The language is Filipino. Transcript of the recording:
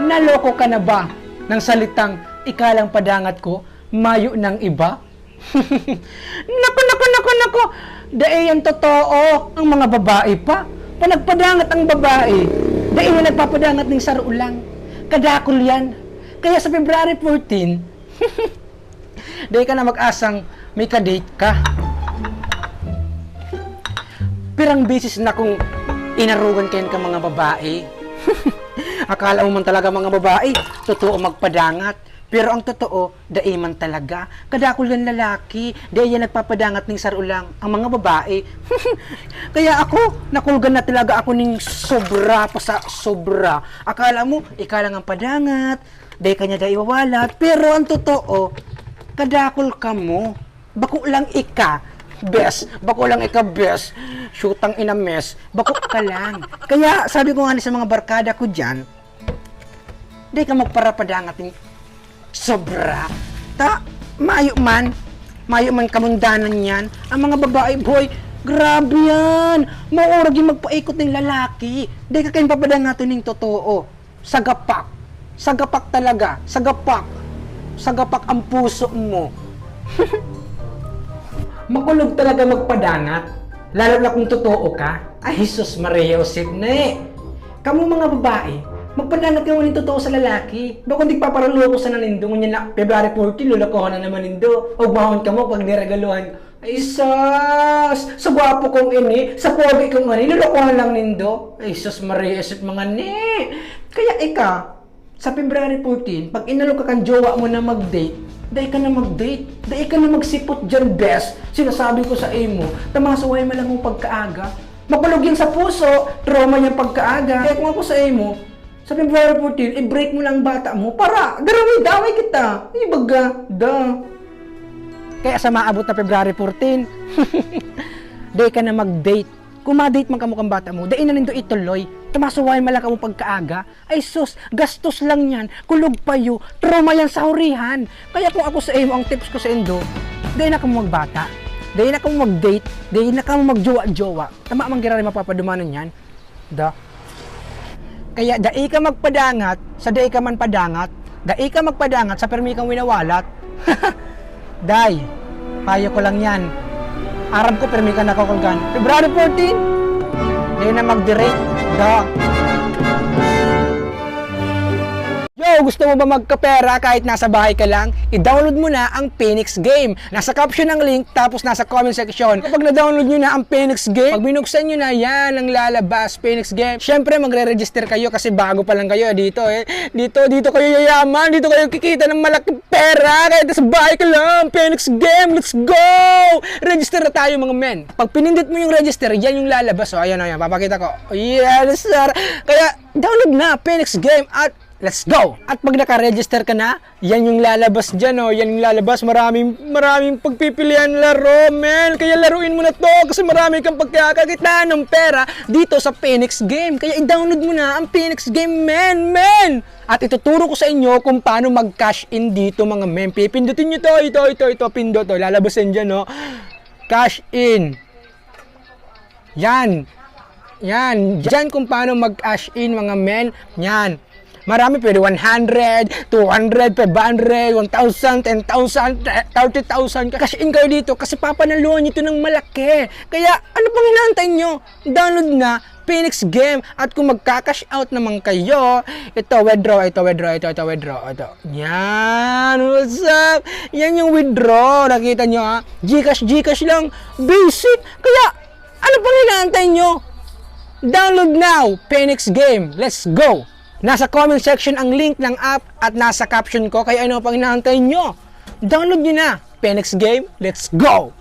Naloko ka na ba ng salitang ikalang padangat ko, mayo ng iba? Naku! Dahil yan totoo, ang mga babae pa. Panagpadangat ang babae. Dahil yan nagpapadangat ng sarulang. Kadakol yan. Kaya sa February 14, dahil ka na mag-asang may kadate ka. Pirang bisis na kung inarugan kayo ka mga babae. Akala mo man talaga mga babae, totoo magpadangat. Pero ang totoo, daiman talaga. Kadakol yan lalaki, dahil yan nagpapadangat ng sarulang ang mga babae. Kaya ako, nakulgan na talaga ako ng sobra pa sa sobra. Akala mo, ikaw lang ang padangat, dahil kanya dahil iwawalat. Pero ang totoo, kadakol ka mo. Bako lang ika, best. Bako lang ika, best. Shootang ina mess. Bako ka lang. Kaya sabi ko nga sa mga barkada ko dyan, dahil ka magparapadangat ng sobra. Mayo man kamundanan yan. Ang mga babae, boy, grabe yan. Maurag yung magpaikot ng lalaki. Di ka kayong papadangatin ng totoo. Sagapak talaga. Sagapak ang puso mo. Makulog talaga magpadangat. Lalo na kung totoo ka. Ay, Jesus Maria Josep na eh. Kamu mga babae, magpadangat ka mo ng totoo sa lalaki. Baka hindi paparaloko sa nanindo. Ngunyan na, February 14, lulakohan na naman nindo. O mahon ka mo pag niregaluhan. Ay, sus! Sa gwapo kong ini, sa pogi kong ini, lulakohan lang nindo. Ay, sus Maria, esot mga ni. Kaya ika, sa February 14, pag inalok ka kang jowa mo na mag-date, dahil ka na mag-date, dahil ka na magsipot dyan, best. Sinasabi ko sa imo, tamasaway mo lang mong pagkaaga. Makulog yan sa puso, trauma niyang pagkaaga. Kaya kung ako sa imo, sa February 14, i-break mo lang bata mo para daraway kita. Ibaga, Kaya sa maabot na February 14, day ka na mag-date. Kung ma-date man ka mukhang bata mo, day na nindo ituloy. Tumasuwain man lang ka mo pagkaaga. Ay sus, gastos lang yan. Kulog payo, trauma yan sa hurihan. Kaya kung ako sa iyo, ang tips ko sa indo, day na ka mo magbata. Day na ka mo mag-date. Day na ka mo magjowa-jowa. Tama mang gira rin mapapadumanan yan. Kaya dai ka magpadangat, sa dai ka man padangat, dai ka magpadangat, sa permi kang winawalat. Day, payo ko lang yan. Arab ko permi ka nakakulgan. February 14, dai na mag-direct. Yo, gusto mo ba magkapera kahit nasa bahay ka lang? I-download mo na ang Phoenix Game. Nasa caption ng link, tapos nasa comment section. Kapag na-download nyo na ang Phoenix Game, pag binuksan nyo na, yan ang lalabas, Phoenix Game. Syempre, magre-register kayo kasi bago pa lang kayo dito eh. Dito kayo yayaman, dito kayo kikita ng malaking pera. Kahit nasa bahay ka lang, Phoenix Game, let's go! Register na tayo mga men. Pag pinindot mo yung register, yan yung lalabas. O, ayan, papakita ko. Yes, sir. Kaya, download na Phoenix Game at let's go! At pag naka-register ka na, yan yung lalabas dyan, oh. Yan yung lalabas. Maraming pagpipilian laro, men. Kaya laruin mo na to kasi marami kang pagkakakitaan ng pera dito sa Phoenix Game. Kaya i-download mo na ang Phoenix Game, men! At ituturo ko sa inyo kung paano mag-cash in dito, mga men. Pipindutin nyo to, ito, pindot, to. Lalabas yan dyan, oh. Cash in. Yan. Diyan kung paano mag-cash in, mga men. Yan. Marami pwede 100, 200, 500, 1,000, 10,000, 30,000. Cash in kayo dito kasi papanaluhan nyo ito ng malaki. Kaya ano pang hinahantay nyo? Download na Phoenix Game. At kung magka-cash out naman kayo, ito withdraw. Yan, what's up? Yan yung withdraw. Nakita nyo ha? Gcash lang. Basic. Kaya ano pang hinahantay nyo? Download now Phoenix Game. Let's go! Nasa comment section ang link ng app at nasa caption ko. Kaya ano pang hinahantay nyo? Download nyo na Phoenix Game. Let's go!